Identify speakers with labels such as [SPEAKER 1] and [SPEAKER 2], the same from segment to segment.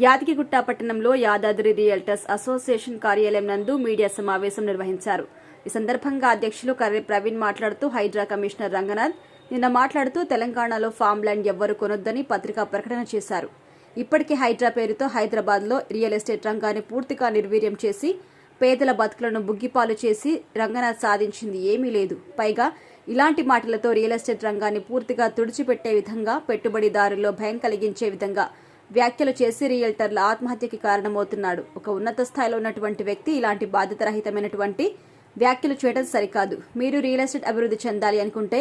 [SPEAKER 1] యాదగిరిగుట్ట పట్టణంలో Yadadri realtors association కార్యాలయం నందు మీడియా సమావేశం నిర్వహించారు. ఈ సందర్భంగా అధ్యక్షులు కర్రె ప్రవీణ్ మాట్లాడుతూ హైడ్రా కమిషనర్ రంగనాథ్ నిన్న మాట్లాడుతూ తెలంగాణలో ఫామ్ ల్యాండ్ ఎవ్వరూ కొనొద్దని పత్రికా ప్రకటన చేశారు. ఇప్పటికే హైడ్రా పేరుతో హైదరాబాద్లో రియల్ ఎస్టేట్ రంగాన్ని పూర్తిగా నిర్వీర్యం చేసి పేదల బతుకులను బుగ్గిపాలు చేసి రంగనాథ్ సాధించింది ఏమీ లేదు. పైగా ఇలాంటి మాటలతో రియల్ ఎస్టేట్ రంగాన్ని పూర్తిగా తుడిచిపెట్టే విధంగా, పెట్టుబడిదారుల్లో భయం కలిగించే విధంగా వ్యాఖ్యలు చేసి రియల్టర్ల ఆత్మహత్యకి కారణమవుతున్నాడు. ఒక ఉన్నత స్థాయిలో ఉన్నటువంటి వ్యక్తి ఇలాంటి బాధ్యతారహితమైనటువంటి వ్యాఖ్యలు చేయడం సరికాదు. మీరు రియల్ ఎస్టేట్ అభివృద్ధి చెందాలి అనుకుంటే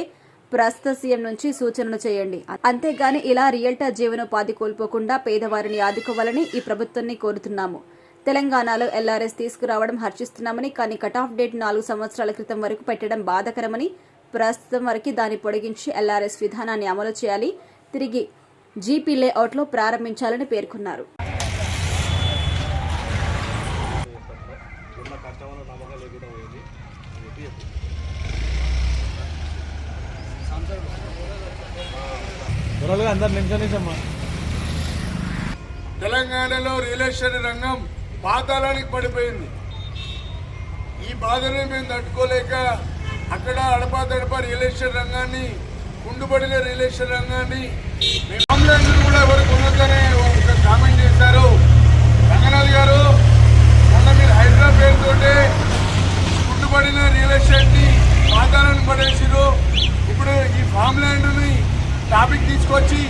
[SPEAKER 1] ప్రస్తుత సీఎం నుంచి సూచనలు చేయండి. అంతేగాని ఇలా రియల్టర్ జీవనోపాధి కోల్పోకుండా పేదవారిని ఆదుకోవాలని ఈ ప్రభుత్వాన్ని కోరుతున్నాము. తెలంగాణలో ఎల్ఆర్ఎస్ తీసుకురావడం హర్షిస్తున్నామని, కానీ కట్ ఆఫ్ డేట్ 4 సంవత్సరాల క్రితం వరకు పెట్టడం బాధాకరమని, ప్రస్తుతం వరకు దాన్ని పొడిగించి ఎల్ఆర్ఎస్ విధానాన్ని అమలు చేయాలి, తిరిగి జీపీ లేఅవుట్లో ప్రారంభించాలని పేర్కొన్నారు.
[SPEAKER 2] తెలంగాణలో రియల్ ఎస్టేట్ రంగం పాతాళానికి పడిపోయింది. ఈ బాధని మేము తట్టుకోలేక అక్కడ అడపాదడపా రియల్ ఎస్టేట్ రంగాన్ని, కుండుబడిన రియల్ ఎస్టేట్ రంగాన్ని కూడా ఎవరు కొనొద్దనే ఒక కామెంట్ చేశారు. రంగనాథ్ గారు మొన్న మీరు హైడ్రా పేరుతోటే కుండుబడిన రియల్ ఎస్టేట్ని పాతాళాన్ని పడేసిరు. ఇప్పుడు ఈ ఫామ్ ల్యాండ్ని టాపిక్ తీసుకొచ్చి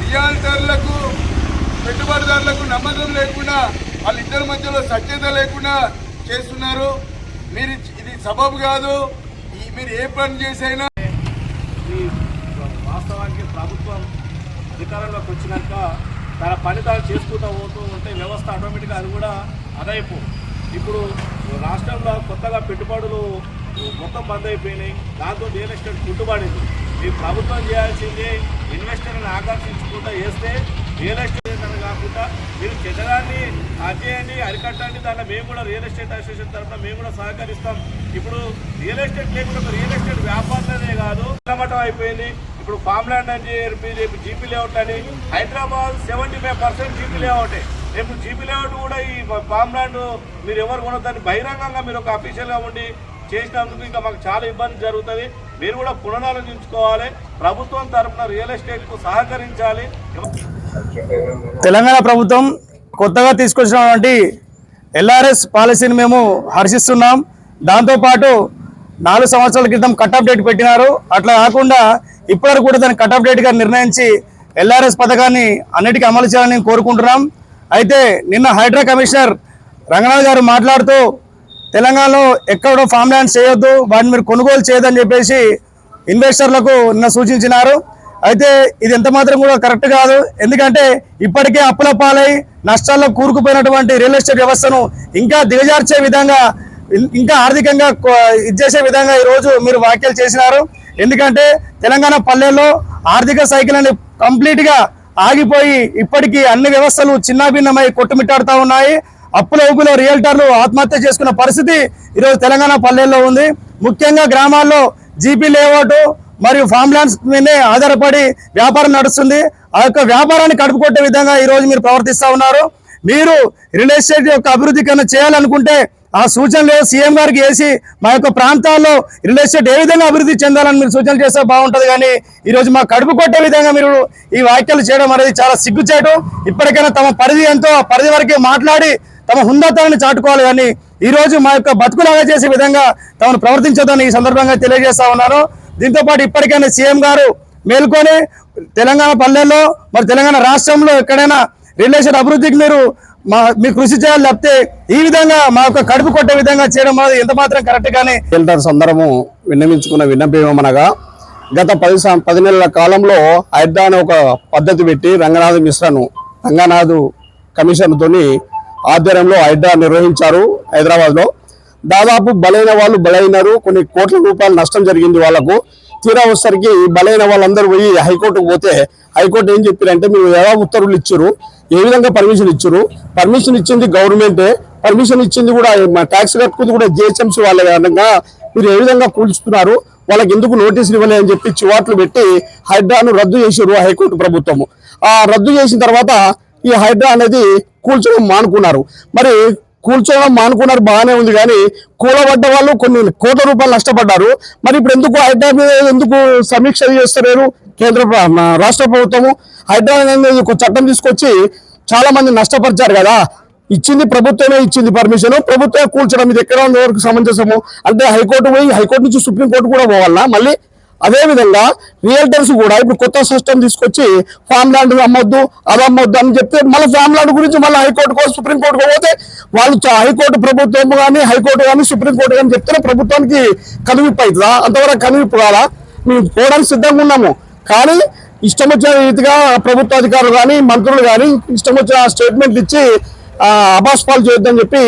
[SPEAKER 2] రియాల్టర్లకు, పెట్టుబడిదారులకు నమ్మకం లేకుండా, వాళ్ళిద్దరి మధ్యలో సఖ్యత లేకుండా చేస్తున్నారు. మీరు ఇది సబబు కాదు. మీరు ఏ పని చేసైనా
[SPEAKER 3] వాస్తవానికి ప్రభుత్వం అధికారంలోకి వచ్చినాక తన పని తాను చేసుకుంటూ పోతూ ఉంటే వ్యవస్థ ఆటోమేటిక్గా అది కూడా అదైపు. ఇప్పుడు రాష్ట్రంలో కొత్తగా పెట్టుబడులు మొత్తం బంద్ అయిపోయినాయి. దాంతో రియల్ ఎస్టేట్ కుంటుపడింది. ఈ ప్రభుత్వం చేయాల్సింది ఇన్వెస్టర్ని ఆకర్షించుకుంటూ చేస్తే రియల్ ఎస్టేట్ అని కాకుండా మీరు చెడ్డదాన్ని చేయండి, అరికట్టండి. దాంట్లో మేము కూడా రియల్ ఎస్టేట్ అసోసియేషన్ తరఫున మేము కూడా సహకరిస్తాం. ఇప్పుడు రియల్ ఎస్టేట్ లేకుండా రియల్ ఎస్టేట్ వ్యాపారమే కాదు, మట్టం అయిపోయింది. ఇప్పుడు ఫామ్ ల్యాండ్ అని రేపు జీపీ లేఅవుట్ అని హైదరాబాద్ 75% జీపీ లేఅవుటే. రేపు జీపీ లేఅవుట్ కూడా ఈ ఫామ్ ల్యాండ్ మీరు ఎవరు కొనొద్దని బహిరంగంగా మీరు ఒక అఫీషియల్గా ఉండి చేసినందుకు ఇంకా మాకు చాలా ఇబ్బంది జరుగుతుంది. మీరు కూడా పునరాలోచించుకోవాలి. ప్రభుత్వం తరఫున రియల్ ఎస్టేట్కు సహకరించాలి.
[SPEAKER 4] తెలంగాణ ప్రభుత్వం కొత్తగా తీసుకొచ్చినటువంటి ఎల్ఆర్ఎస్ పాలసీని మేము హర్షిస్తున్నాం. దాంతోపాటు 4 సంవత్సరాల క్రితం కట్ ఆఫ్ డేట్ పెట్టినారు. అట్లా కాకుండా ఇప్పటివరకు కూడా దాన్ని కట్ ఆఫ్ డేట్గా నిర్ణయించి ఎల్ఆర్ఎస్ పథకాన్ని అన్నిటికీ అమలు చేయాలని కోరుకుంటున్నాం. అయితే నిన్న హైడ్రా కమిషనర్ రంగనాథ్ గారు మాట్లాడుతూ తెలంగాణలో ఎక్కడో ఫామ్ ల్యాండ్స్ చేయొద్దు, వాటిని మీరు కొనుగోలు చేయొద్దని చెప్పేసి ఇన్వెస్టర్లకు నిన్న సూచించినారు. అయితే ఇది ఎంత మాత్రం కూడా కరెక్ట్ కాదు. ఎందుకంటే ఇప్పటికే అప్పుల పాలై నష్టాల్లో కూరుకుపోయినటువంటి రియల్ ఎస్టేట్ వ్యవస్థను ఇంకా దిగజార్చే విధంగా, ఇంకా ఆర్థికంగా ఇచ్చేసే విధంగా ఈరోజు మీరు వ్యాఖ్యలు చేసినారు. ఎందుకంటే తెలంగాణ పల్లెల్లో ఆర్థిక సైకిల్ అని కంప్లీట్గా ఆగిపోయి ఇప్పటికీ అన్ని వ్యవస్థలు చిన్నాభిన్నమై కొట్టుమిట్టాడుతూ ఉన్నాయి. అప్పుల ఊపులో రియల్టర్లు ఆత్మహత్య చేసుకున్న పరిస్థితి ఈరోజు తెలంగాణ పల్లెల్లో ఉంది. ముఖ్యంగా గ్రామాల్లో జీపీ లేఅవుట్ మరియు ఫామ్ ల్యాండ్స్ మీదే ఆధారపడి వ్యాపారం నడుస్తుంది. ఆ యొక్క వ్యాపారాన్ని కడుపుకొట్టే విధంగా ఈరోజు మీరు ప్రవర్తిస్తూ ఉన్నారు. మీరు రియల్ ఎస్టేట్ యొక్క అభివృద్ధి కన్నా చేయాలనుకుంటే ఆ సూచనలు సీఎం గారికి వేసి మా యొక్క ప్రాంతాల్లో రియల్ ఎస్టేట్ ఏ విధంగా అభివృద్ధి చెందాలని మీరు సూచనలు చేస్తే బాగుంటుంది. కానీ ఈరోజు మా కడుపు కొట్టే విధంగా మీరు ఈ వ్యాఖ్యలు చేయడం అనేది చాలా సిగ్గుచేటు. ఇప్పటికైనా తమ పరిధి ఎంతో ఆ పరిధి వరకే మాట్లాడి తమ హుందాతనాన్ని చాటుకోవాలి. కానీ ఈరోజు మా యొక్క బతుకులాగా చేసే విధంగా తమను ప్రవర్తించదని ఈ సందర్భంగా తెలియజేస్తా ఉన్నాను. దీంతోపాటు ఇప్పటికైనా సీఎం గారు మేల్కొని తెలంగాణ పల్లెల్లో మరి తెలంగాణ రాష్ట్రంలో ఎక్కడైనా రియల్ ఎస్టేట్ అభివృద్ధికి మీ కృషి చేయాలి. తప్పితే ఈ విధంగా మా యొక్క కడుపు కొట్టే విధంగా చేయడం అనేది ఎంత మాత్రం కరెక్ట్. కానీ
[SPEAKER 5] రియల్టర్స్ అందరము విన్నవించుకున్న విన్నపమనగా గత 10 నెలల కాలంలో హైడ్రా అనే ఒక పద్ధతి పెట్టి రంగనాథ్ కమిషన్తోని ఆధ్వర్యంలో హైడ్రా నిర్వహించారు. హైదరాబాద్లో దాదాపు బలైన వాళ్ళు బలైనారు. కొన్ని కోట్ల రూపాయల నష్టం జరిగింది వాళ్ళకు. తీరా వచ్చేసరికి బలైన వాళ్ళందరూ పోయి హైకోర్టుకు పోతే హైకోర్టు ఏం చెప్పారంటే మీరు ఎలా ఉత్తర్వులు ఇచ్చారు, ఏ విధంగా పర్మిషన్ ఇచ్చారు, పర్మిషన్ ఇచ్చింది గవర్నమెంటే, పర్మిషన్ ఇచ్చింది కూడా ట్యాక్స్ కట్టుకుంది కూడా జిహెచ్ఎంసీ వాళ్ళ కారణంగా మీరు ఏ విధంగా కూల్చుతున్నారు, వాళ్ళకి ఎందుకు నోటీసులు ఇవ్వలే అని చెప్పి చివాట్లు పెట్టి హైడ్రాను రద్దు చేసారు హైకోర్టు ప్రభుత్వము. ఆ రద్దు చేసిన తర్వాత ఈ హైడ్రా అనేది కూల్చడం మానుకున్నారు. మరి కూల్చడం మానుకున్నారు బాగానే ఉంది, కానీ కూలబడ్డ వాళ్ళు కొన్ని కోట్ల రూపాయలు నష్టపడ్డారు. మరి ఇప్పుడు ఎందుకు హైడ్రా మీద ఎందుకు సమీక్ష చేస్తలేరు రాష్ట్ర ప్రభుత్వము? హైడ్రా అనేది ఒక చట్టం తీసుకొచ్చి చాలా మంది నష్టపరిచారు కదా. ఇచ్చింది ప్రభుత్వమే, ఇచ్చింది పర్మిషన్, ప్రభుత్వమే కూల్చడం ఇది ఎక్కడ వరకు సమంజసము? అంటే హైకోర్టు పోయి హైకోర్టు నుంచి సుప్రీంకోర్టు కూడా పోవాలన్నా? మళ్ళీ అదే విధంగా రియల్టర్స్ కూడా ఇప్పుడు కొత్త సిస్టమ్ తీసుకొచ్చి ఫామ్ ల్యాండ్ అమ్మొద్దు, అది అమ్మొద్దు అని చెప్తే మళ్ళీ ఫామ్ ల్యాండ్ గురించి మళ్ళీ హైకోర్టుకో సుప్రీంకోర్టుకో పోతే వాళ్ళు హైకోర్టు ప్రభుత్వం కానీ హైకోర్టు కానీ సుప్రీంకోర్టు కానీ చెప్తే ప్రభుత్వానికి కనువిప్పు అవుతుందా? అంతవరకు కనువిప్పు కాదా? మేము పోవడానికి సిద్ధంగా ఉన్నాము, కానీ ఇష్టం వచ్చిన రీతిగా ప్రభుత్వ అధికారులు కానీ మంత్రులు కానీ ఇష్టం వచ్చిన స్టేట్మెంట్లు ఇచ్చి అబాస్పాలు చేయొద్దని చెప్పి